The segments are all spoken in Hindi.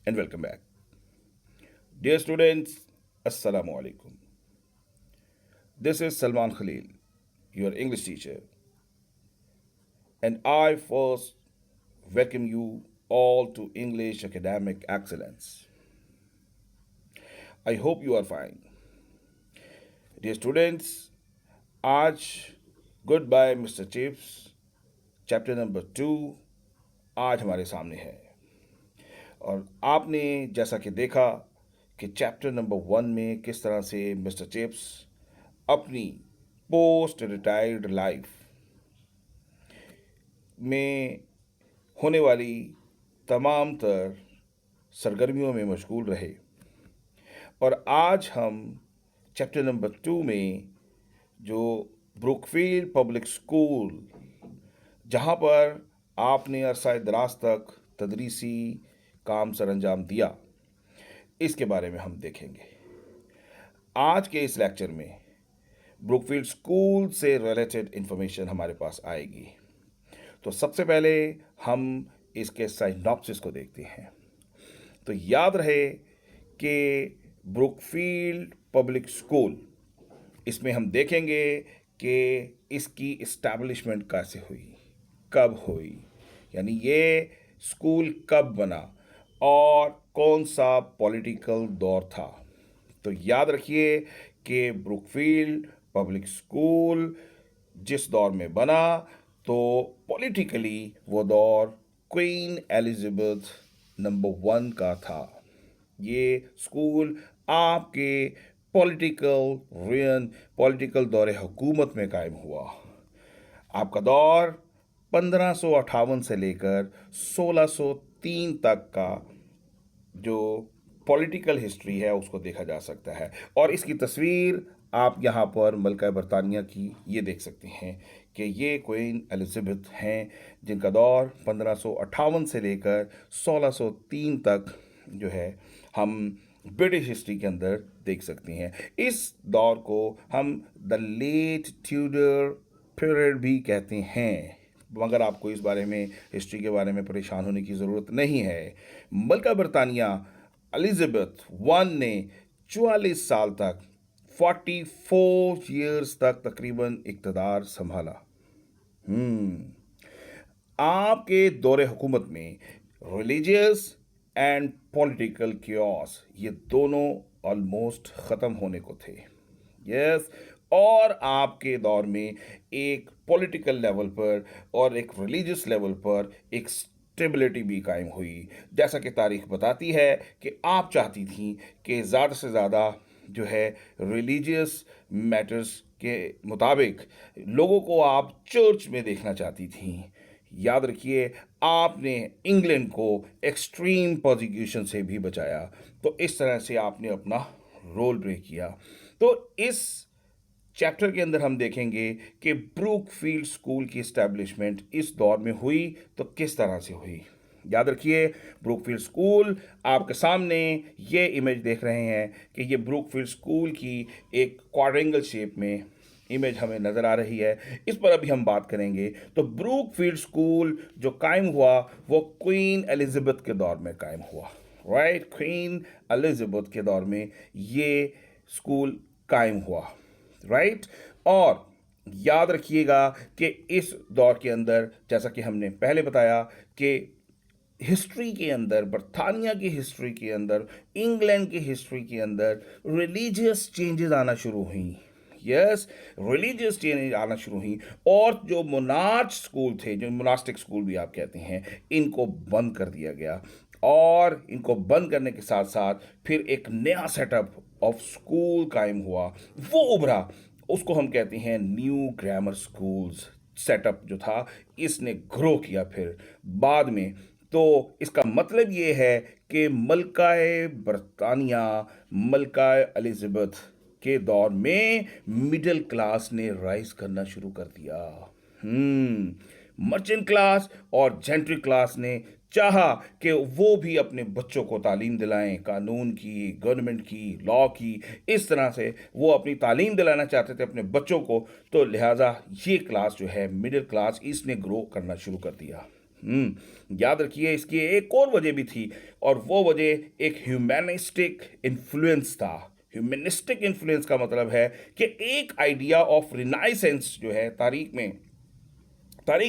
and welcome back. Dear students, Assalamu alaikum. This is Salman Khalil, your English teacher, and I first welcome you all to English Academic Excellence. I hope you are fine. Dear students, आज goodbye mister Chips chapter number 2 आज हमारे सामने है। और आपने जैसा कि देखा कि चैप्टर नंबर 1 में किस तरह से मिस्टर चिप्स अपनी पोस्ट रिटायर्ड लाइफ में होने वाली तमाम तर सरगर्मियों में मशगूल रहे। और आज हम चैप्टर नंबर 2 में जो ब्रुकफील्ड पब्लिक स्कूल, जहाँ पर आपने अरसा दराज तक तदरीसी काम सर अंजाम दिया, इसके बारे में हम देखेंगे। आज के इस लेक्चर में ब्रुकफील्ड स्कूल से रिलेटेड इंफॉर्मेशन हमारे पास आएगी। तो सबसे पहले हम इसके साइनॉप्सिस को देखते हैं। तो याद रहे कि ब्रुकफील्ड पब्लिक स्कूल, इसमें हम देखेंगे कि इसकी इस्टेब्लिशमेंट कैसे हुई, कब हुई, यानी ये स्कूल कब बना और कौन सा पॉलिटिकल दौर था। तो याद रखिए कि ब्रुकफील्ड पब्लिक स्कूल जिस दौर में बना, तो पॉलिटिकली वो दौर क्वीन एलिजाबेथ नंबर 1 का था। ये स्कूल आपके पॉलिटिकल दौरे हुकूमत में कायम हुआ। आपका दौर 1558 से लेकर 1603 तक का जो पॉलिटिकल हिस्ट्री है उसको देखा जा सकता है। और इसकी तस्वीर आप यहाँ पर मलका बरतानिया की ये देख सकते हैं कि ये क्वीन एलिजाबेथ हैं, जिनका दौर 1558 से लेकर 1603 तक जो है हम ब्रिटिश हिस्ट्री के अंदर देख सकते हैं। इस दौर को हम द लेट ट्यूडर पीरियड भी कहते हैं, मगर आपको इस बारे में, हिस्ट्री के बारे में परेशान होने की ज़रूरत नहीं है। मलका बरतानिया एलिजाबेथ 1 ने 44 साल तक, 44 ईयर्स तक तकरीबन इक़्तिदार संभाला। आपके दौरे हुकूमत में रिलीजियस एंड पॉलिटिकल क्योस ये दोनों ऑलमोस्ट ख़त्म होने को थे। यस, और आपके दौर में एक पॉलिटिकल लेवल पर और एक रिलीजियस लेवल पर एक स्टेबिलिटी भी कायम हुई। जैसा कि तारीख बताती है कि आप चाहती थी कि ज़्यादा से ज़्यादा जो है रिलीजियस मैटर्स के मुताबिक लोगों को आप चर्च में देखना चाहती थी। याद रखिए, आपने इंग्लैंड को एक्सट्रीम परसिक्यूशन से भी बचाया। तो इस तरह से आपने अपना रोल प्ले किया। तो इस चैप्टर के अंदर हम देखेंगे कि ब्रुकफील्ड स्कूल की इस्टेब्लिशमेंट इस दौर में हुई तो किस तरह से हुई। याद रखिए, ब्रुकफील्ड स्कूल आपके सामने ये इमेज देख रहे हैं कि ये ब्रुकफील्ड स्कूल की एक क्वाड्रेंगल शेप में इमेज हमें नज़र आ रही है। इस पर अभी हम बात करेंगे। तो ब्रुकफील्ड स्कूल जो कायम हुआ वो क्वीन एलिजाबेथ के दौर में कायम हुआ। राइट, क्वीन एलिजाबेथ के दौर में ये स्कूल कायम हुआ। राइट, और याद रखिएगा कि इस दौर के अंदर, जैसा कि हमने पहले बताया कि हिस्ट्री के अंदर, बरतानिया की हिस्ट्री के अंदर, इंग्लैंड की हिस्ट्री के अंदर रिलीजियस चेंजेस आना शुरू हुई। यस, रिलीजियस चेंजेस आना शुरू हुई। और जो मोनार्च स्कूल थे, जो मोनास्टिक स्कूल भी आप कहते हैं, इनको बंद कर दिया गया। और इनको बंद करने के साथ साथ फिर एक नया सेटअप ऑफ स्कूल कायम हुआ, वो उभरा। उसको हम कहते हैं न्यू ग्रामर स्कूल्स। सेटअप जो था इसने ग्रो किया फिर बाद में। तो इसका मतलब ये है कि मलकाए बरतानिया, मलकाए एलिजाबेथ के दौर में मिडिल क्लास ने राइज करना शुरू कर दिया। मर्चेंट क्लास और जेंट्री क्लास ने चाहा कि वो भी अपने बच्चों को तालीम दिलाएं, कानून की, गवर्नमेंट की, लॉ की। इस तरह से वो अपनी तालीम दिलाना चाहते थे अपने बच्चों को। तो लिहाजा ये क्लास जो है मिडिल क्लास, इसने ग्रो करना शुरू कर दिया। याद रखिए इसकी एक और वजह भी थी, और वो वजह एक ह्यूमैनिस्टिक इन्फ्लुएंस था। ह्यूमनिस्टिक इन्फ्लुएंस का मतलब है कि एक आइडिया ऑफ रिनाइसेंस जो है तारीख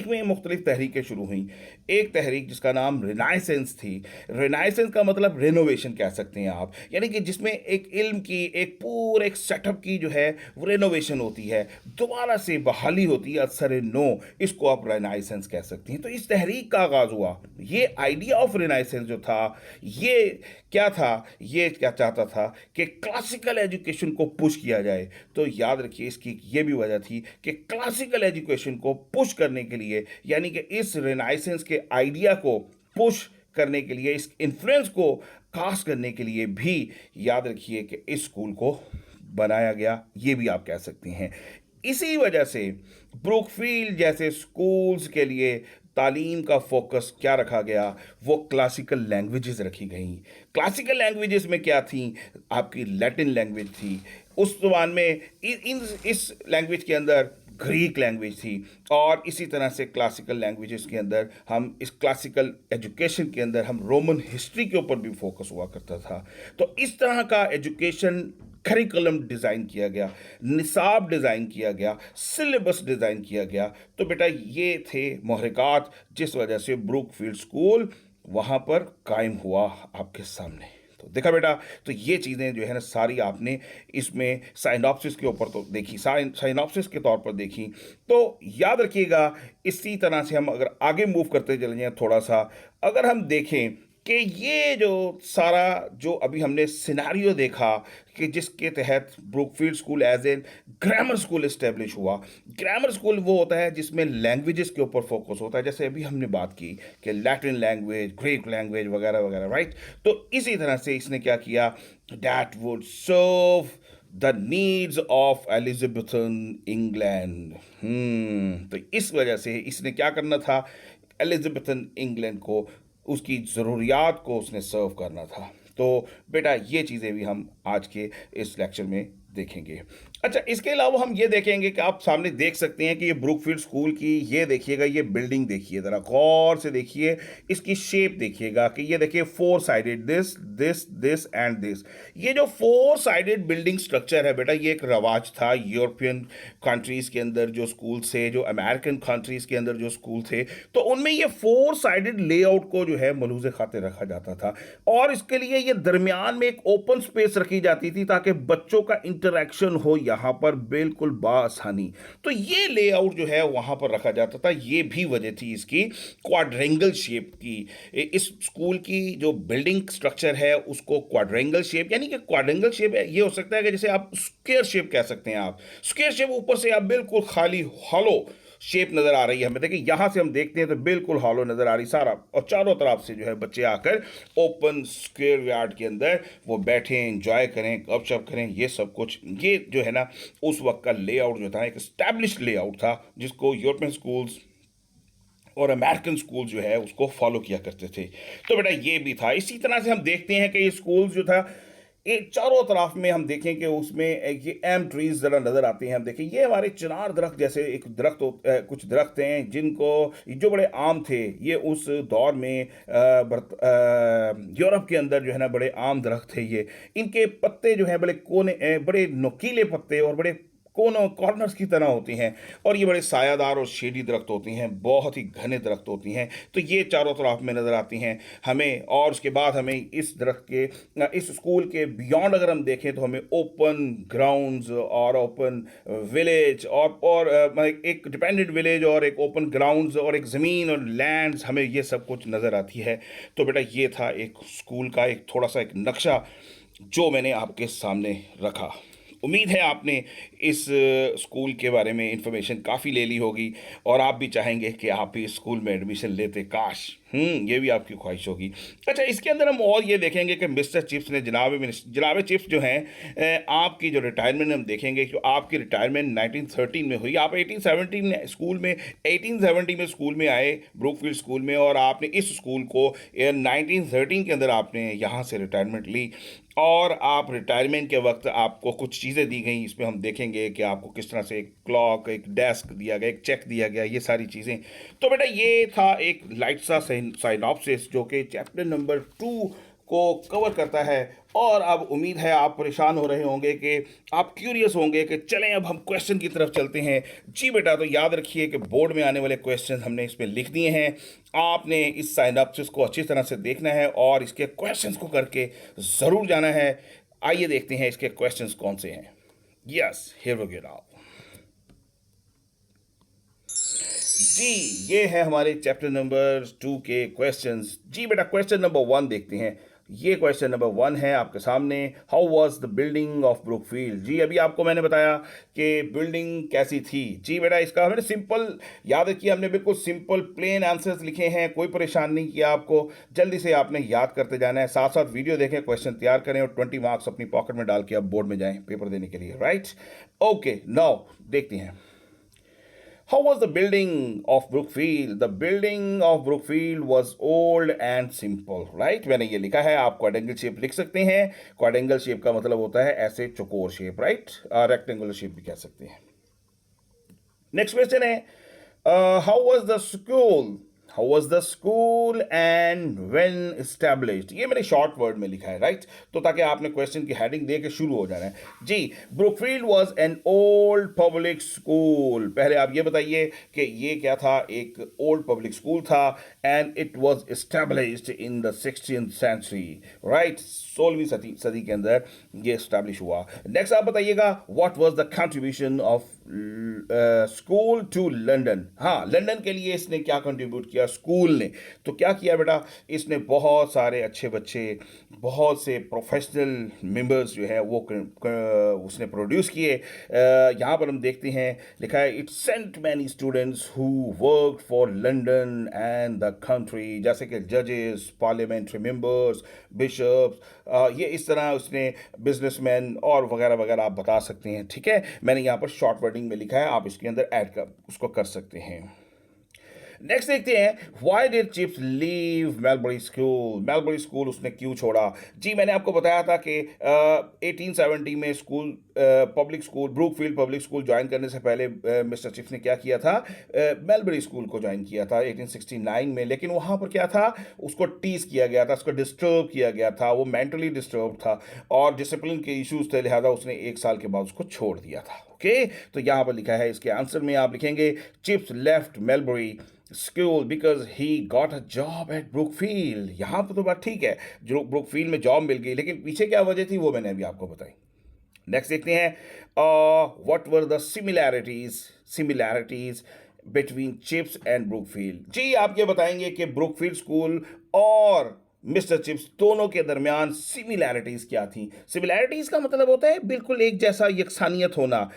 में मुख्तलिफ तहरीकें शुरू हुई। एक तहरीक जिसका नाम रिनाइसेंस थी। रिनाइसेंस का मतलब रेनोवेशन कह सकते हैं आप, यानी कि जिसमें एक इल्म की, एक पूरे एक सेटअप की जो है वो रेनोवेशन होती है, दोबारा से बहाली होती है असर नो, इसको आप रिनाइसेंस कह सकती हैं। तो इस तहरीक का आगाज़ हुआ। ये आइडिया ऑफ रिनाइसेंस जो था, ये क्या था, ये क्या चाहता था कि क्लासिकल एजुकेशन को पुश किया जाए। तो याद रखिए इसकी ये भी वजह थी कि क्लासिकल एजुकेशन को पुश करने के लिए, यानी कि इस रिनाइसेंस के आइडिया को पुश करने के लिए, इस इन्फ्लुएंस को कास्ट करने के लिए भी याद रखिए कि इस स्कूल को बनाया गया, ये भी आप कह सकते हैं। इसी वजह से ब्रुकफील्ड जैसे स्कूल्स के लिए तालीम का फोकस क्या रखा गया, वो क्लासिकल लैंग्वेजेस रखी गई। क्लासिकल लैंग्वेजेस में क्या थी, आपकी लैटिन लैंग्वेज थी उस ज़बान में, इस लैंग्वेज के अंदर ग्रीक लैंग्वेज थी, और इसी तरह से क्लासिकल लैंग्वेजेस के अंदर हम इस क्लासिकल एजुकेशन के अंदर हम रोमन हिस्ट्री के ऊपर भी फोकस हुआ करता था। तो इस तरह का एजुकेशन करिकुलम डिज़ाइन किया गया, निसाब डिज़ाइन किया गया, सिलेबस डिज़ाइन किया गया। तो बेटा ये थे महरक़ात जिस वजह से ब्रुकफील्ड स्कूल वहाँ पर कायम हुआ आपके सामने। तो देखा बेटा, तो ये चीज़ें जो है ना सारी आपने इसमें साइनॉप्सिस के ऊपर तो देखी, साइनॉप्सिस के तौर पर देखी। तो याद रखिएगा इसी तरह से हम अगर आगे मूव करते चले जाएं थोड़ा सा, अगर हम देखें कि ये जो सारा जो अभी हमने सिनारियो देखा कि जिसके तहत Brookfield school as a grammar school establish हुआ। ग्रामर स्कूल वो होता है जिसमें लैंग्वेजेस के ऊपर फोकस होता है, जैसे अभी हमने बात की कि लैटिन लैंग्वेज, ग्रीक लैंग्वेज वगैरह वगैरह, राइट। तो इसी तरह से इसने क्या किया, that would serve the needs of Elizabethan England. तो इस वजह से इसने क्या करना था, एलिजाबेथन इंग्लैंड को, उसकी ज़रूरियात को उसने सर्व करना था। तो बेटा ये चीज़ें भी हम आज के इस लेक्चर में देखेंगे। अच्छा, इसके अलावा हम ये देखेंगे कि आप सामने देख सकते हैं कि ये ब्रुकफील्ड स्कूल की, ये देखिएगा, ये बिल्डिंग देखिए, ज़रा गौर से देखिए, इसकी शेप देखिएगा कि ये देखिए 4 sided, this this this and this. ये जो 4 साइडेड बिल्डिंग स्ट्रक्चर है बेटा, ये एक रवाज था यूरोपियन कंट्रीज़ के अंदर जो स्कूल थे, जो अमेरिकन कंट्रीज़ के अंदर जो स्कूल थे, तो उनमें ये 4 साइडेड लेआउट को जो है मलूज़ खातिर रखा जाता था, और इसके लिए ये दरमियान में एक ओपन स्पेस रखी जाती थी ताकि बच्चों का इंटरेक्शन हो यहाँ पर बिल्कुल बासानी। तो ये लेआउट जो है वहाँ पर रखा जाता था। ये भी वजह थी इसकी क्वाड्रेंगल शेप की। इस स्कूल की जो बिल्डिंग स्ट्रक्चर है उसको क्वाड्रेंगल शेप, यानी कि क्वाड्रेंगल शेप ये हो सकता है कि जैसे आप स्क्वायर शेप कह सकते हैं। आप स्क्वायर शेप ऊपर से आप बिल्कुल खाली हॉलो शेप नज़र आ रही है हमें। देखिए यहाँ से हम देखते हैं तो बिल्कुल हॉलो नज़र आ रही सारा, और चारों तरफ से जो है बच्चे आकर ओपन स्क्वायर यार्ड के अंदर वो बैठें, एंजॉय करें, गपशप करें, ये सब कुछ, ये जो है ना उस वक्त का लेआउट जो था एक इस्टेब्लिश्ड लेआउट था जिसको यूरोपियन स्कूल्स और अमेरिकन स्कूल जो है उसको फॉलो किया करते थे। तो बेटा ये भी था। इसी तरह से हम देखते हैं कि ये स्कूल जो था, एक चारों तरफ में हम देखें कि उसमें ये एम ट्रीज ज़रा नज़र आते हैं। हम देखें ये हमारे चिनार दरख्त जैसे एक दरख्त कुछ दरख्त हैं जिनको जो बड़े आम थे, ये उस दौर में यूरोप के अंदर जो है ना बड़े आम दरख्त थे। ये इनके पत्ते जो हैं बड़े कोने, बड़े नुकीले पत्ते और बड़े कोनों कॉर्नर्स की तरह होती हैं, और ये बड़े सायादार और शेडी दरख्त होती हैं, बहुत ही घने दरख्त होती हैं। तो ये चारों तरफ में नज़र आती हैं हमें। और उसके बाद हमें इस दरख्त के, इस स्कूल के बियॉन्ड अगर हम देखें तो हमें ओपन ग्राउंड्स और ओपन विलेज और एक डिपेंडेंट विलेज और एक ओपन ग्राउंड्स और एक ज़मीन और लैंड्स, हमें ये सब कुछ नज़र आती है। तो बेटा ये था एक स्कूल का एक थोड़ा सा एक नक्शा जो मैंने आपके सामने रखा। उम्मीद है आपने इस स्कूल के बारे में इंफॉर्मेशन काफ़ी ले ली होगी, और आप भी चाहेंगे कि आप भी स्कूल में एडमिशन लेते, काश। ये भी आपकी ख्वाहिश होगी। अच्छा, इसके अंदर हम और ये देखेंगे कि मिस्टर चिप्स ने जनाब चिप्स जो हैं, आपकी जो रिटायरमेंट हम देखेंगे कि आपकी रिटायरमेंट 1913 में हुई। आप 1870 में स्कूल में 1870 में स्कूल में आए, ब्रुकफील्ड स्कूल में, और आपने इस स्कूल को 1913 के अंदर आपने यहाँ से रिटायरमेंट ली। और आप रिटायरमेंट के वक्त आपको कुछ चीज़ें दी गई, इसमें हम देखेंगे कि आपको किस तरह से एक क्लॉक, एक डेस्क दिया गया, एक चेक दिया गया, ये सारी चीज़ें। तो बेटा ये था एक लाइट सा साइनॉप्सिस जो कि चैप्टर नंबर 2 को कवर करता है। और अब उम्मीद है आप परेशान हो रहे होंगे, कि आप क्यूरियस होंगे कि चलें अब हम क्वेश्चन की तरफ चलते हैं। जी बेटा, तो याद रखिए कि बोर्ड में आने वाले क्वेश्चन हमने इसमें लिख दिए हैं। आपने इस साइनॉप्सिस को अच्छी तरह से देखना है और इसके क्वेश्चंस को करके ज़रूर जाना है। आइए देखते हैं इसके क्वेश्चंस कौन से हैं। Yes, here we go now. जी, ये है हमारे चैप्टर नंबर 2 के क्वेश्चंस। जी बेटा, क्वेश्चन नंबर 1 देखते हैं। ये क्वेश्चन नंबर 1 है आपके सामने। How was the building of Brookfield? जी, अभी आपको मैंने बताया कि बिल्डिंग कैसी थी। जी बेटा, इसका हमने सिंपल, याद रखिए हमने बिल्कुल सिंपल प्लेन आंसर्स लिखे हैं, कोई परेशान नहीं किया आपको। जल्दी से आपने याद करते जाना है, साथ साथ वीडियो देखें, क्वेश्चन तैयार करें और 20 मार्क्स अपनी पॉकेट में डाल के अब बोर्ड में जाएं पेपर देने के लिए। राइट, ओके, नाउ देखते हैं। How was the building of Brookfield? The building of Brookfield was old and simple, right? मैंने ये लिखा है, आप क्वाड्रेंगल शेप लिख सकते हैं। क्वाड्रेंगल शेप का मतलब होता है ऐसे चौकोर शेप, राइट? रेक्टेंगुलर शेप भी कह सकते हैं। नेक्स्ट क्वेश्चन है, how was the school? How was the school and when established? ये मैंने शॉर्ट वर्ड में लिखा है, राइट? तो ताकि आपने क्वेश्चन की हेडिंग दे के शुरू हो जाना है। जी, Brookfield was an old public school. पहले आप ये बताइए कि ये क्या था? एक ओल्ड पब्लिक स्कूल था, and it was established in the 16th century, right? 16वीं सदी के अंदर ये एस्टैब्लिश हुआ। नेक्स्ट आप बताइएगा, what was the contribution of school to London? हाँ, लंदन के लिए इसने क्या कंट्रीब्यूट किया स्कूल ने? तो क्या किया बेटा, इसने बहुत सारे अच्छे बच्चे, बहुत से प्रोफेशनल मेंबर्स जो है वो उसने प्रोड्यूस किए। यहाँ पर हम देखते हैं लिखा है, it sent many students who work for London and the country, जैसे कि जजेस, पार्लियामेंट्री मेंबर्स, बिशप्स, ये इस तरह उसने बिजनेसमैन और वगैरह वगैरह आप बता सकते हैं। ठीक है, मैंने यहाँ पर शॉर्ट वर्डिंग में लिखा है, आप इसके अंदर ऐड कर उसको कर सकते हैं। नेक्स्ट देखते हैं, why did chips leave mulberry school? Mulberry school उसने क्यों छोड़ा? जी, मैंने आपको बताया था कि 1870 में school, public school, Brookfield public school join करने से पहले मिस्टर चिप्स ने क्या किया था? मेलबरी स्कूल को ज्वाइन किया था 1869 में। लेकिन वहाँ पर क्या था, उसको टीज किया गया था, उसको डिस्टर्ब किया गया था, वो मेंटली डिस्टर्ब था और डिसिप्लिन के इश्यूज थे, लिहाजा उसने 1 साल के बाद उसको छोड़ दिया था। ओके, तो यहाँ पर लिखा है, इसके आंसर में आप लिखेंगे, chips left mulberry school because he got a job eight Brookfield. यहाँ पर तो बात ठीक है, जो ब्रुकफील्ड में जॉब मिल गई, लेकिन पीछे क्या वजह थी वो मैंने अभी आपको बताई। नेक्स्ट देखते हैं, what were the similarities between Chips and Brookfield? जी, आप ये बताएंगे कि ब्रुकफील्ड स्कूल और मिस्टर चिप्स दोनों के दरमियान सिमिलैरिटीज क्या थी? सिमिलैरिटीज का मतलब होता है बिल्कुल एक जैसा, यकसानियत होना,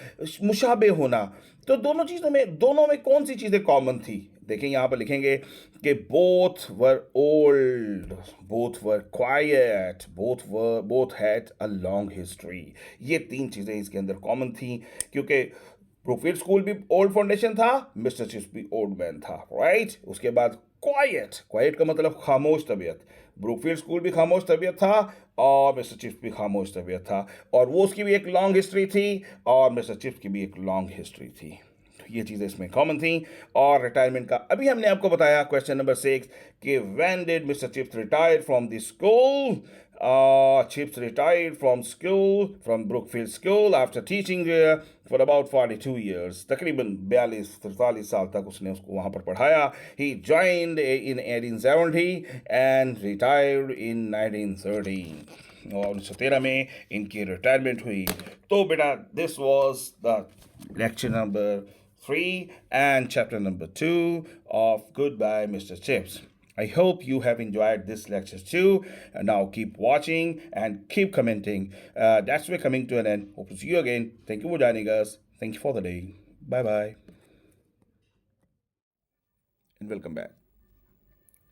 मुशाबे होना। तो दोनों में कौन सी चीज़ें कॉमन थी? देखें, यहाँ पर लिखेंगे कि both were old, both were quite, both had a long history. ये 3 चीज़ें इसके अंदर कॉमन थी, क्योंकि ब्रुकफील्ड स्कूल भी ओल्ड फाउंडेशन था, मिस्टर चिप्स भी ओल्ड मैन था, राइट? उसके बाद क्वाइट, क्वाइट का मतलब खामोश तबीयत। ब्रुकफील्ड स्कूल भी खामोश तबीयत था और मिस्टर चिप्स भी खामोश तबीयत था, और वो उसकी भी एक लॉन्ग हिस्ट्री थी और मिस्टर चिप्स की भी एक लॉन्ग हिस्ट्री थी। ये चीज़ें इसमें कॉमन थी। और रिटायरमेंट का अभी हमने आपको बताया, क्वेश्चन नंबर 6, कि when did mister chips retire from the school? Chips retired from Brookfield School after teaching there for about 42 years. तकरीबन 42-43 साल तक उसने उसको वहाँ पर पढ़ाया। He joined in 1870 and retired in 1913. और 1913 में इनकी रिटायरमेंट हुई। तो बेटा, this was the lecture number 3 and chapter number 2 of Goodbye Mr. Chips. I hope you have enjoyed this lecture too. And now keep watching and keep commenting. That's we're coming to an end. Hope to see you again. Thank you for joining us. Thank you for the day. Bye bye. And welcome back.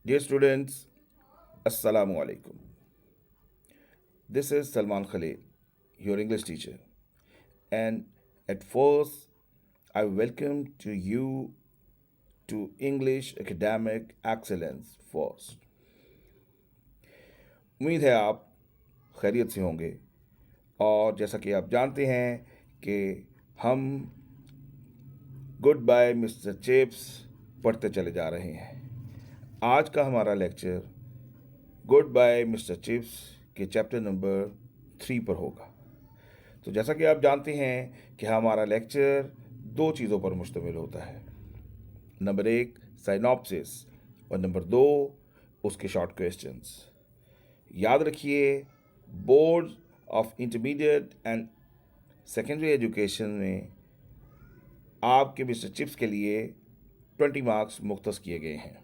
Dear students, Assalamu alaikum. This is Salman Khalil, your English teacher. And at first, I welcome to you to English Academic Excellence First. उम्मीद है आप खैरियत से होंगे और जैसा कि आप जानते हैं कि हम गुड बाय मिस्टर चिप्स पढ़ते चले जा रहे हैं। आज का हमारा lecture goodbye mister Chips के चैप्टर नंबर 3 पर होगा। तो जैसा कि आप जानते हैं कि हमारा लेक्चर 2 चीज़ों पर मुश्तमिल होता है। नंबर 1 साइनॉप्सिस और नंबर 2 उसके शॉर्ट क्वेश्चंस। याद रखिए, board of intermediate and secondary education में आपके मिस्टर चिप्स के लिए 20 मार्क्स मुख्तस किए गए हैं।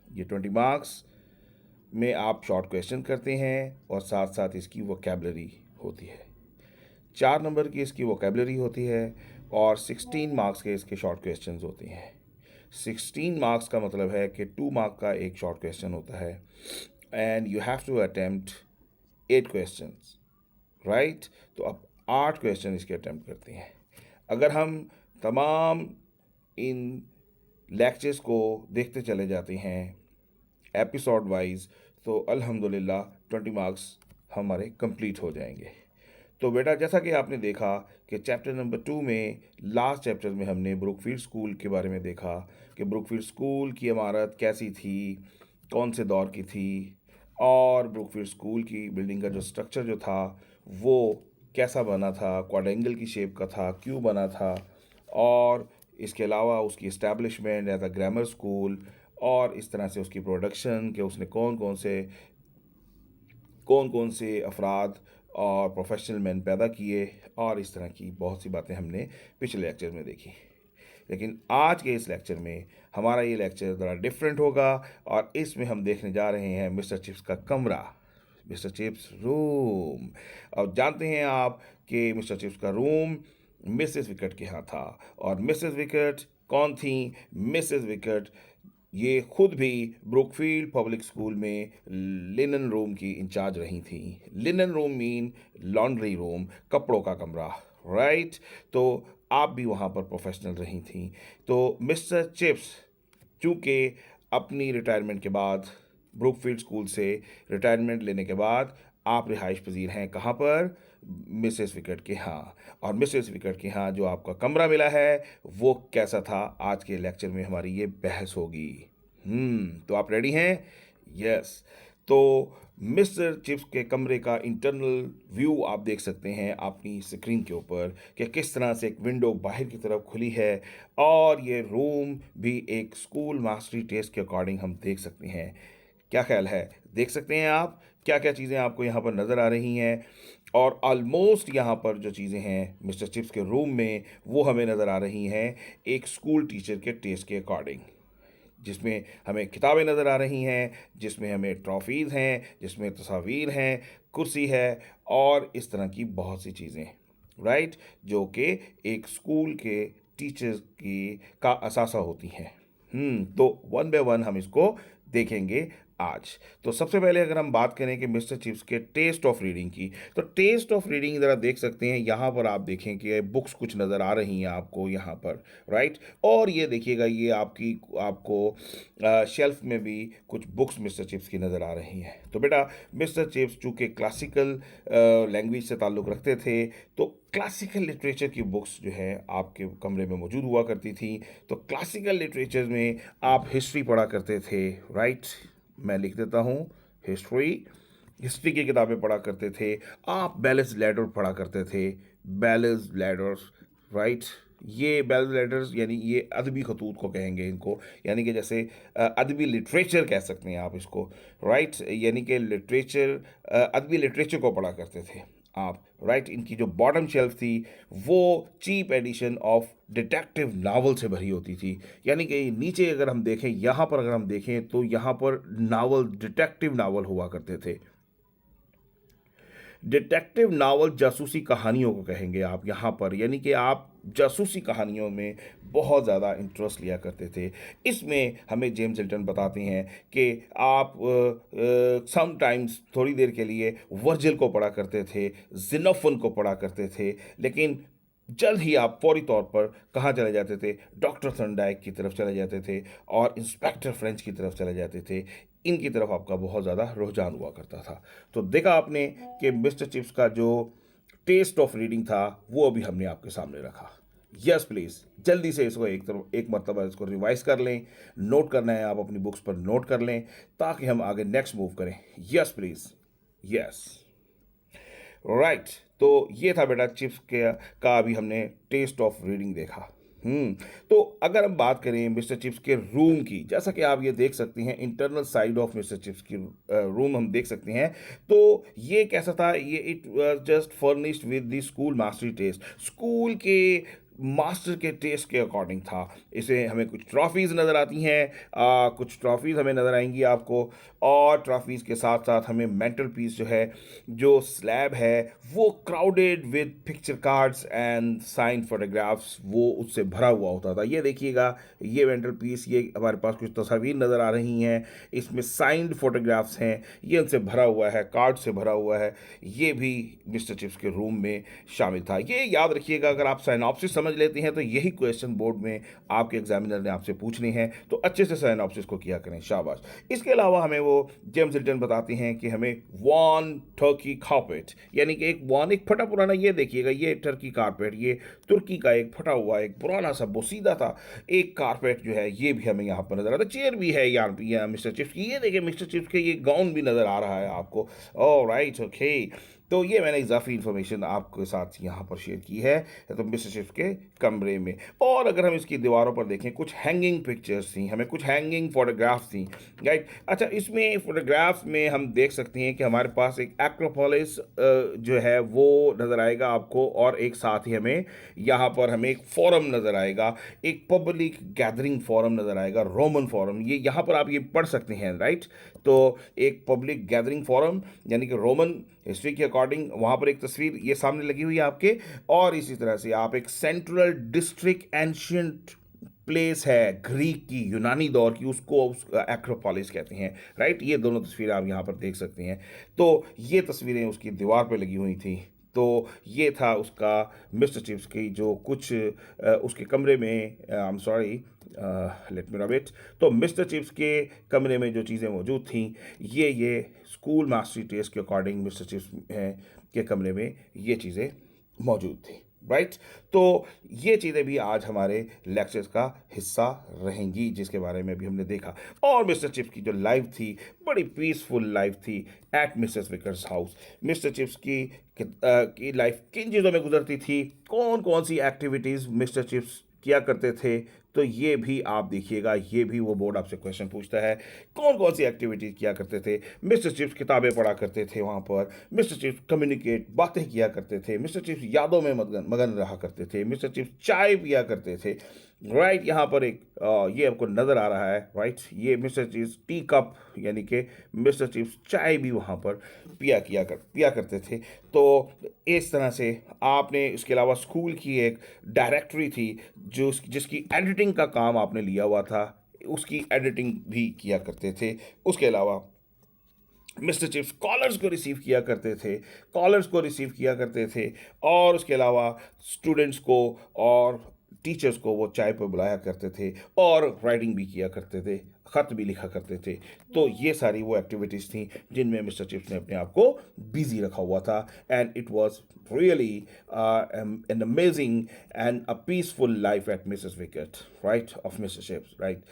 ये 20 मार्क्स में आप शॉर्ट क्वेश्चन करते हैं और साथ साथ इसकी वोकैबलरी होती है। 4 नंबर की इसकी वोकैबलरी होती है और 16 मार्क्स के इसके शॉर्ट क्वेश्चन होते हैं। 16 मार्क्स का मतलब है कि 2 मार्क का एक शॉर्ट क्वेश्चन होता है and you have to attempt 8 questions, right. तो अब 8 क्वेश्चन इसके अटेम्प्ट करते हैं। अगर हम तमाम इन लेक्चर्स को देखते चले जाते हैं एपिसोड वाइज, तो अल्हम्दुलिल्लाह 20 मार्क्स हमारे कंप्लीट हो जाएंगे। तो बेटा, जैसा कि आपने देखा कि चैप्टर नंबर 2 में, लास्ट चैप्टर में हमने ब्रुकफील्ड स्कूल के बारे में देखा कि ब्रुकफील्ड स्कूल की इमारत कैसी थी, कौन से दौर की थी, और ब्रुकफील्ड स्कूल की बिल्डिंग का जो स्ट्रक्चर जो था वो कैसा बना था, क्वाड्रेंगल की शेप का था, क्यों बना था, और इसके अलावा उसकी establishment as a grammar school, और इस तरह से उसकी प्रोडक्शन कि उसने कौन कौन से अफराद और प्रोफेशनल मैन पैदा किए, और इस तरह की बहुत सी बातें हमने पिछले लेक्चर में देखी। लेकिन आज के इस लेक्चर में हमारा ये लेक्चर ज़रा डिफरेंट होगा और इसमें हम देखने जा रहे हैं मिस्टर चिप्स का कमरा, मिस्टर चिप्स रूम। अब जानते हैं आप कि मिस्टर चिप्स का रूम मिसेस विकेट के यहाँ था, और मिसेस विकेट कौन थी? मिसेस विकेट ये खुद भी ब्रुकफील्ड पब्लिक स्कूल में लिनन रूम की इंचार्ज रही थी। Linen room mean laundry room, कपड़ों का कमरा, राइट। तो आप भी वहाँ पर प्रोफेशनल रही थी। तो मिस्टर चिप्स चूँकि अपनी रिटायरमेंट के बाद, ब्रुकफील्ड स्कूल से रिटायरमेंट लेने के बाद आप रिहाइश पजीर हैं कहाँ पर? मिसेस विकेट के यहाँ। और मिसेस विकेट के यहाँ जो आपका कमरा मिला है वो कैसा था, आज के लेक्चर में हमारी ये बहस होगी। तो आप रेडी हैं? यस। तो मिस्टर चिप्स के कमरे का इंटरनल व्यू आप देख सकते हैं अपनी स्क्रीन के ऊपर कि किस तरह से एक विंडो बाहर की तरफ खुली है, और ये रूम भी एक स्कूल मास्टरी टेस्ट के अकॉर्डिंग हम देख सकते हैं। क्या ख्याल है? देख सकते हैं आप क्या क्या चीज़ें आपको यहाँ पर नज़र आ रही हैं, और ऑलमोस्ट यहाँ पर जो चीज़ें हैं मिस्टर चिप्स के रूम में वो हमें नज़र आ रही हैं एक स्कूल टीचर के टेस्ट के अकॉर्डिंग, जिसमें हमें किताबें नज़र आ रही हैं, जिसमें हमें ट्रॉफीज़ हैं, जिसमें तस्वीर हैं, कुर्सी है, और इस तरह की बहुत सी चीज़ें, राइट, जो कि एक स्कूल के टीचर्स की का असासा होती हैं। तो वन बाय वन हम इसको देखेंगे आज। तो सबसे पहले अगर हम बात करें कि मिस्टर चिप्स के टेस्ट ऑफ रीडिंग की, तो टेस्ट ऑफ रीडिंग ज़रा देख सकते हैं यहाँ पर। आप देखें कि बुक्स कुछ नज़र आ रही हैं आपको यहाँ पर, राइट। और ये देखिएगा, ये आपको शेल्फ में भी कुछ बुक्स मिस्टर चिप्स की नज़र आ रही हैं। तो बेटा, मिस्टर चिप्स चूँकि क्लासिकल लैंग्वेज से ताल्लुक़ रखते थे, तो क्लासिकल लिटरेचर की बुक्स जो है आपके कमरे में मौजूद हुआ करती थी। तो क्लासिकल लिटरेचर में आप हिस्ट्री पढ़ा करते थे, राइट। मैं लिख देता हूँ, हिस्ट्री की किताबें पढ़ा करते थे आप। बैलेंस लैडर पढ़ा करते थे, बैलेंस लैडर्स, राइट। ये बैलेंस लैडर्स यानी ये अदबी खतूत को कहेंगे इनको, यानी कि जैसे अदबी लिटरेचर कह सकते हैं आप इसको, राइट। यानी कि लिटरेचर, अदबी लिटरेचर को पढ़ा करते थे आप, राइट। इनकी जो बॉटम शेल्फ थी वो cheap edition of detective novel से भरी होती थी। यानी कि नीचे अगर हम देखें, यहाँ पर अगर हम देखें तो यहाँ पर नावल, डिटेक्टिव नावल हुआ करते थे। डिटेक्टिव नावल, जासूसी कहानियों को कहेंगे आप यहाँ पर, यानी कि आप जासूसी कहानियों में बहुत ज़्यादा इंटरेस्ट लिया करते थे। इसमें हमें जेम्स हिल्टन बताते हैं कि आप समटाइम्स थोड़ी देर के लिए वर्जिल को पढ़ा करते थे, जिनोफन को पढ़ा करते थे, लेकिन जल्द ही आप फौरी तौर पर कहाँ चले जाते थे, डॉक्टर थर्नडाइक की तरफ चले जाते थे और इंस्पेक्टर फ्रेंच की तरफ चले जाते थे। इनकी तरफ आपका बहुत ज़्यादा रुझान हुआ करता था। तो देखा आपने कि मिस्टर चिप्स का जो टेस्ट ऑफ रीडिंग था वो अभी हमने आपके सामने रखा। यस प्लीज़, जल्दी से इसको एक मरतबा इसको रिवाइज कर लें। नोट करना है आप अपनी बुक्स पर नोट कर लें ताकि हम आगे नेक्स्ट मूव करें। Yes please, yes right. तो ये था बेटा चिप्स के का अभी हमने टेस्ट ऑफ रीडिंग देखा। तो अगर हम बात करें मिस्टर चिप्स के रूम की, जैसा कि आप ये देख सकते हैं internal side of mister Chips की रूम हम देख सकते हैं। तो ये कैसा था, ये it just furnished with the school mastery test, school के मास्टर के टेस्ट के अकॉर्डिंग था। इसे हमें कुछ ट्रॉफीज़ नज़र आती हैं, कुछ ट्रॉफीज़ हमें नज़र आएंगी आपको, और ट्रॉफीज़ के साथ साथ हमें मेंटल पीस जो है, जो स्लैब है वो crowded with picture cards and sign photographs, वो उससे भरा हुआ होता था। ये देखिएगा, ये मेंटल पीस, ये हमारे पास कुछ तस्वीर नज़र आ रही हैं, इसमें साइंड फोटोग्राफ्स हैं, ये उनसे भरा हुआ है, कार्ड से भरा हुआ है। ये भी मिस्टर चिप्स के रूम में शामिल था। ये याद रखिएगा, अगर आप साइनॉप्सिस समझ लेते हैं तो यही क्वेश्चन बोर्ड में आपके एग्जामिनर ने आपसे पूछने हैं, तो अच्छे से साइनॉप्सिस को किया करें, शाबाश। इसके अलावा हमें वो जेम्स हिल्टन बताते हैं कि हमें वॉन टर्की कारपेट, यानी कि एक फटा पुराना, ये देखिएगा, ये टर्की कारपेट, ये तुर्की का एक फटा हुआ एक पुराना सा बोसीदा था एक कारपेट जो है, ये भी हमें यहाँ पर नजर आता है। चेयर भी है यहाँ मिस्टर चिप्स की, ये देखिए मिस्टर चिप्स के ये गाउन भी नजर आ रहा है आपको। Oh right, okay. तो ये मैंने इजाफी इन्फॉर्मेशन आपके साथ यहाँ पर शेयर की है तो मिस्टर चिप्स के कमरे में। और अगर हम इसकी दीवारों पर देखें, कुछ हैंगिंग पिक्चर्स थी, हमें कुछ हैंगिंग फोटोग्राफ्स थी, राइट। अच्छा, इसमें फोटोग्राफ्स में हम देख सकते हैं कि हमारे पास एक एक्रोपोलिस जो है वो नज़र आएगा आपको, और एक साथ ही हमें यहाँ पर हमें एक फोरम नज़र आएगा, एक पब्लिक गैदरिंग फोरम नज़र आएगा, रोमन फोरम। ये यहाँ पर आप ये पढ़ सकते हैं, राइट। तो एक पब्लिक गैदरिंग फोरम यानी कि रोमन हिस्ट्री के अकॉर्डिंग वहाँ पर एक तस्वीर ये सामने लगी हुई है आपके, और इसी तरह से आप एक सेंट्रल डिस्ट्रिक्ट एंशियंट प्लेस है ग्रीक की, यूनानी दौर की, उसको एक्रोपोलिस कहते हैं, राइट। ये दोनों तस्वीरें आप यहाँ पर देख सकते हैं। तो ये तस्वीरें उसकी दीवार पर लगी हुई थी। तो ये था उसका मिस्टर चिप्स की जो कुछ उसके कमरे में, I am sorry, let me rub it. तो मिस्टर चिप्स के कमरे में जो चीज़ें मौजूद थीं, ये स्कूल मास्टरी टेस्ट के अकॉर्डिंग मिस्टर चिप्स के कमरे में ये चीज़ें मौजूद थी, राइट। तो ये चीज़ें भी आज हमारे लेक्चर्स का हिस्सा रहेंगी, जिसके बारे में भी हमने देखा। और मिस्टर चिप्स की जो लाइफ थी, बड़ी पीसफुल लाइफ थी eight Mrs Vickers house. Mister Chips की लाइफ किन चीज़ों में गुजरती थी, कौन कौन सी एक्टिविटीज़ मिस्टर चिप्स किया करते थे, तो ये भी आप देखिएगा, ये भी वो बोर्ड आपसे क्वेश्चन पूछता है, कौन कौन सी एक्टिविटीज़ किया करते थे। मिस्टर चिप्स किताबें पढ़ा करते थे वहाँ पर, मिस्टर चिप्स कम्युनिकेट बातें किया करते थे, मिस्टर चिप्स यादों में मगन रहा करते थे, मिस्टर चिप्स चाय पिया करते थे, राइट। यहाँ पर एक ये आपको नज़र आ रहा है, राइट। ये मिस्टर चिप्स टी कप, यानी कि मिस्टर चिप्स चाय भी वहाँ पर पिया करते थे। तो इस तरह से आपने, इसके अलावा स्कूल की एक डायरेक्टरी थी जिसकी एडिटिंग का काम आपने लिया हुआ था, उसकी एडिटिंग भी किया करते थे। उसके अलावा मिस्टर चिप्स कॉलर्स को रिसीव किया करते थे, और उसके अलावा स्टूडेंट्स को और टीचर्स को वो चाय पर बुलाया करते थे, और राइटिंग भी किया करते थे, ख़त भी लिखा करते थे। तो ये सारी वो एक्टिविटीज़ थी जिनमें मिस्टर चिप्स ने अपने आप को बिजी रखा हुआ था, and it was really an amazing and a peaceful life at Mrs wicket, right, of mister chips, right.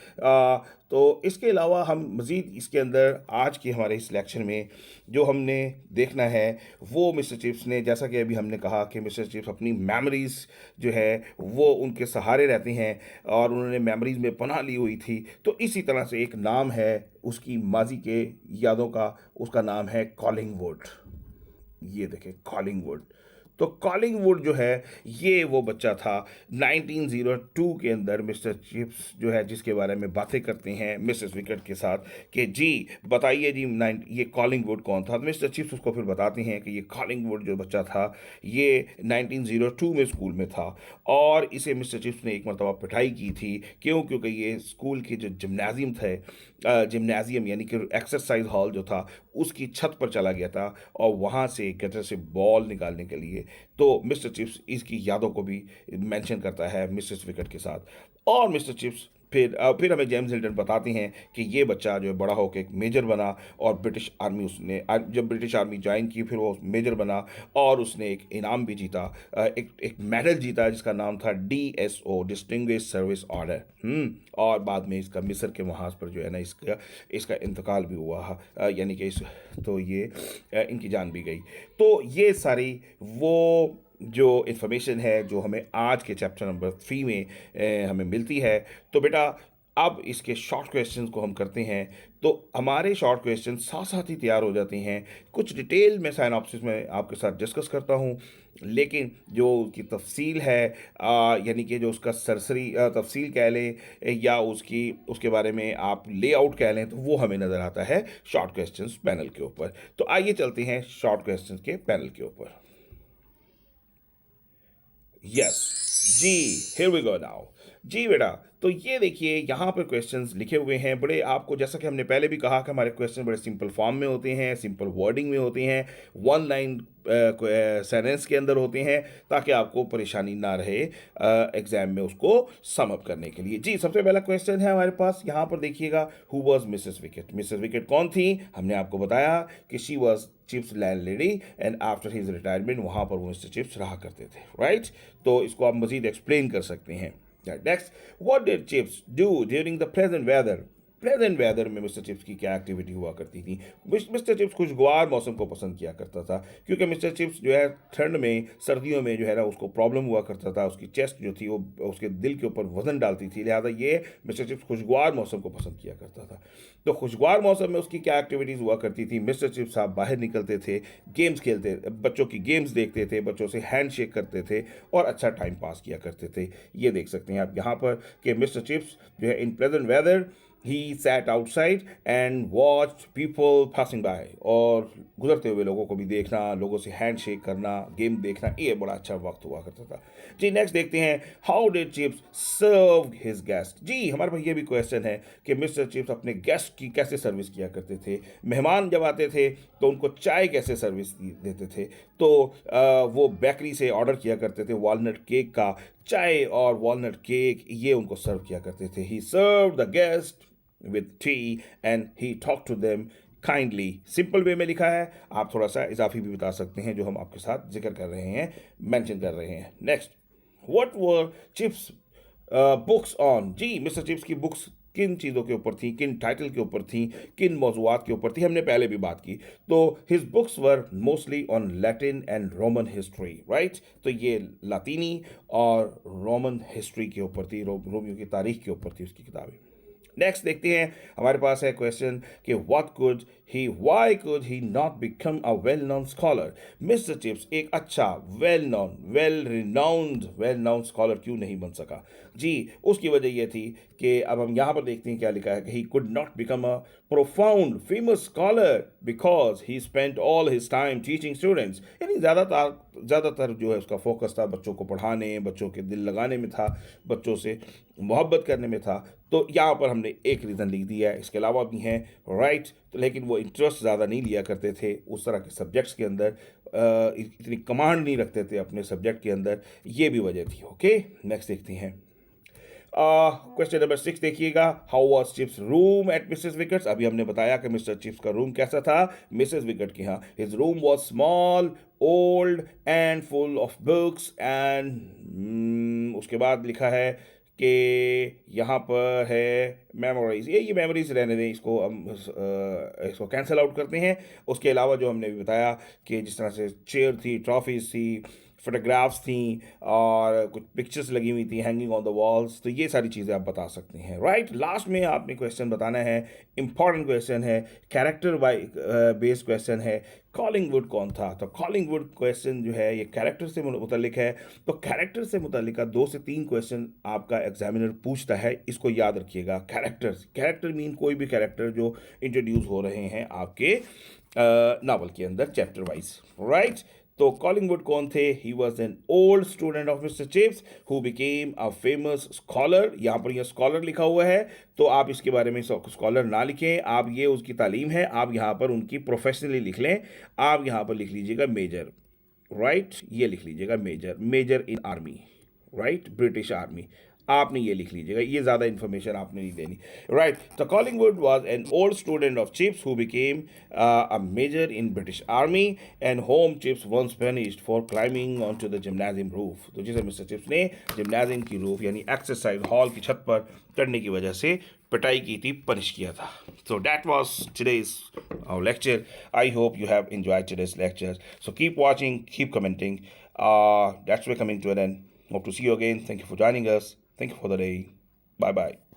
तो इसके अलावा हम मज़ीद इसके अंदर आज के हमारे इस लेक्चर में जो हमने देखना है वो मिस्टर चिप्स ने, जैसा कि अभी हमने कहा कि मिस्टर चिप्स अपनी मेमोरीज़ जो है वो उनके सहारे रहते हैं, और उन्होंने मेमोरीज़ में पनाह ली हुई थी। तो इसी तरह से एक नाम है उसकी माजी के यादों का, उसका नाम है कॉलिंगवुड। ये देखें, कॉलिंगवुड। तो कॉलिंगवुड जो है ये वो बच्चा था 1902 के अंदर मिस्टर चिप्स जो है जिसके बारे में बातें करते हैं मिसेस विकेट के साथ कि जी बताइए जी ये कॉलिंगवुड कौन था। तो मिस्टर चिप्स उसको फिर बताते हैं कि ये कॉलिंगवुड जो बच्चा था ये 1902 में स्कूल में था और इसे मिस्टर चिप्स ने एक मरतबा पिटाई की थी। क्यों? क्योंकि ये स्कूल की जो जिम्नाजियम थे, जिम्नाजियम यानी कि एक्सरसाइज हॉल जो था उसकी छत पर चला गया था और वहाँ से गटर से बॉल निकालने के लिए। तो मिस्टर चिप्स इसकी यादों को भी मेंशन करता है मिसेस विकेट के साथ। और मिस्टर चिप्स फिर हमें जेम्स हिल्टन बताते हैं कि ये बच्चा जो है बड़ा होकर एक मेजर बना और ब्रिटिश आर्मी जब ब्रिटिश आर्मी ज्वाइन की फिर वो मेजर बना और उसने एक इनाम भी जीता, एक मेडल जीता जिसका नाम था DSO, डिस्टिंग्विश सर्विस ऑर्डर। और बाद में इसका मिस्र के महाज पर जो है ना इसका इसका इंतकाल भी हुआ, यानी कि तो ये इनकी जान भी गई। तो ये सारी वो जो इन्फॉर्मेशन है जो हमें आज के चैप्टर नंबर 3 में हमें मिलती है। तो बेटा अब इसके शॉर्ट क्वेश्चंस को हम करते हैं। तो हमारे शॉर्ट क्वेश्चन साथ साथ ही तैयार हो जाते हैं। कुछ डिटेल में साइनॉप्सिस में आपके साथ डिस्कस करता हूँ, लेकिन जो उसकी तफसील है यानी कि जो उसका सरसरी तफसील कह लें या उसके बारे में आप लेआउट कह लें, तो वो हमें नज़र आता है शॉर्ट क्वेश्चंस पैनल के ऊपर। तो आइए चलते हैं शॉर्ट क्वेश्चंस के पैनल के ऊपर। यस जी, हियर वी गो नाउ। जी बेटा, तो ये देखिए यहाँ पर क्वेश्चंस लिखे हुए हैं बड़े, आपको जैसा कि हमने पहले भी कहा कि हमारे क्वेश्चन बड़े सिंपल फॉर्म में होते हैं, सिंपल वर्डिंग में होते हैं, वन लाइन सेंटेंस के अंदर होते हैं, ताकि आपको परेशानी ना रहे एग्जाम में उसको सम अप करने के लिए। जी सबसे पहला क्वेश्चन है हमारे पास, यहाँ पर देखिएगा, who was Mrs wicket. Mrs wicket कौन थी? हमने आपको बताया कि she was chips land lady and after his retirement वहाँ पर वो मिस्टर चिप्स रहा करते थे, राइट। तो इसको आप मजीद एक्सप्लेन कर सकते हैं। Next, what did Chips do during the present weather. Present weather में मिस्टर चिप्स की क्या एक्टिविटी हुआ करती थी? मिस्टर चिप्स खुशगवार मौसम को पसंद किया करता था, क्योंकि मिस्टर चिप्स जो है ठंड में सर्दियों में जो है ना उसको प्रॉब्लम हुआ करता था, उसकी चेस्ट जो थी वो उसके दिल के ऊपर वजन डालती थी, लिहाजा ये मिस्टर चिप्स खुशगवार मौसम को पसंद किया करता था। तो खुशगवार मौसम में उसकी क्या एक्टिविटीज़ हुआ करती थी? मिस्टर चिप्स साहब बाहर निकलते थे, गेम्स खेलते, बच्चों की गेम्स देखते थे, बच्चों से हैंड शेक करते थे और अच्छा टाइम पास किया करते थे। ये देख सकते हैं आप यहाँ पर कि मिस्टर चिप्स जो है in present weather he sat outside and watch people passing by, और गुजरते हुए लोगों को भी देखना, लोगों से हैंड शेक करना, गेम देखना, ये बड़ा अच्छा वक्त हुआ करता था। जी नेक्स्ट देखते हैं, how did Chips serve his guest. जी हमारे पास ये भी क्वेश्चन है कि मिस्टर चिप्स अपने गेस्ट की कैसे सर्विस किया करते थे। मेहमान जब आते थे तो उनको चाय कैसे सर्विस देते थे? तो वो बेकरी से ऑर्डर किया करते थे वॉलनट केक का, चाय और वॉलनट केक ये उनको सर्व किया करते थे। He serve the guest with tea and he talked to them kindly। Simple way में लिखा है, आप थोड़ा सा इजाफी भी बता सकते हैं जो हम आपके साथ जिक्र कर रहे हैं, मेंशन कर रहे हैं। Next, what were Chips books on. जी मिस्टर चिप्स की बुक्स किन चीज़ों के ऊपर थी, किन टाइटल के ऊपर थी, किन मौजूआत के ऊपर थी, हमने पहले भी बात की। तो his books were mostly on Latin and Roman history, right. तो ये लातीनी और रोमन हिस्ट्री के ऊपर थी, रोमियो की तारीख के ऊपर थी उसकी किताबें। नेक्स्ट देखते हैं, हमारे पास है क्वेश्चन कि why could he not become a well known scholar. Mister chips एक अच्छा वेल नोन स्कॉलर क्यों नहीं बन सका? जी उसकी वजह यह थी कि अब हम यहाँ पर देखते हैं क्या लिखा है कि he could not become a profound famous scholar because he spent all his time teaching students. यानी ज़्यादातर जो है उसका फोकस था बच्चों को पढ़ाने, बच्चों के दिल लगाने में था, बच्चों से मोहब्बत करने में था। तो यहाँ पर हमने एक रीज़न लिख दिया है, इसके अलावा भी हैं, राइट। तो लेकिन वो इंटरेस्ट ज़्यादा नहीं लिया करते थे उस तरह के सब्जेक्ट्स के अंदर, इतनी कमांड नहीं रखते थे अपने सब्जेक्ट के अंदर, ये भी वजह थी। ओके नेक्स्ट देखते हैं, क्वेश्चन नंबर 6 देखिएगा, how was chips room at Mrs wickets. अभी हमने बताया कि मिस्टर चिप्स का रूम कैसा था मिसेस विकेट के यहाँ। His room was small, old and full of books and उसके बाद लिखा है कि यहाँ पर है मेमोरीज। ये मेमोरीज रहने दें, इसको हम इसको कैंसिल आउट करते हैं। उसके अलावा जो हमने भी बताया कि जिस तरह से चेयर थी, ट्रॉफीज थी, फोटोग्राफ्स थी और कुछ पिक्चर्स लगी हुई थी हैंगिंग ऑन द वॉल्स, तो ये सारी चीज़ें आप बता सकते हैं, राइट। लास्ट में आपने क्वेश्चन बताना है, इंपॉर्टेंट क्वेश्चन है, कैरेक्टर बेस्ड क्वेश्चन है, कॉलिंगवुड कौन था। तो कॉलिंगवुड क्वेश्चन जो है ये कैरेक्टर से मुतलिक है, तो कैरेक्टर से मुतलिक 2 से 3 क्वेश्चन आपका एग्जामिनर पूछता है, इसको याद रखिएगा। कैरेक्टर मीन कोई भी कैरेक्टर जो इंट्रोड्यूस हो रहे हैं आपके नावल के अंदर चैप्टर वाइज, राइट। तो कॉलिंगवुड कौन थे? He was an old student of mister chips who became a famous scholar. यहाँ पर यह स्कॉलर लिखा हुआ है, तो आप इसके बारे में स्कॉलर ना लिखें, आप ये उसकी तालीम है, आप यहाँ पर उनकी प्रोफेशनली लिख लें। आप यहाँ पर लिख लीजिएगा मेजर, राइट, ये लिख लीजिएगा major in army, right, British army. आपने ये लिख लीजिएगा, ये ज़्यादा इन्फॉर्मेशन आपने नहीं देनी, राइट। तो Collingwood was an old student of Chips who became a major in British army and home Chips once punished for climbing on to the gymnasium roof. तो जिसे मिस्टर चिप्स ने जिम्नाजियम की रूफ यानी एक्सरसाइज हॉल की छत पर चढ़ने की वजह से पिटाई की थी, पनिश किया था। So that was today's lecture. I hope you have enjoyed today's lecture. So keep watching, keep commenting. That's we're coming to an end. Hope to see you again. Thank you for joining us. Thank you for the day. Bye bye.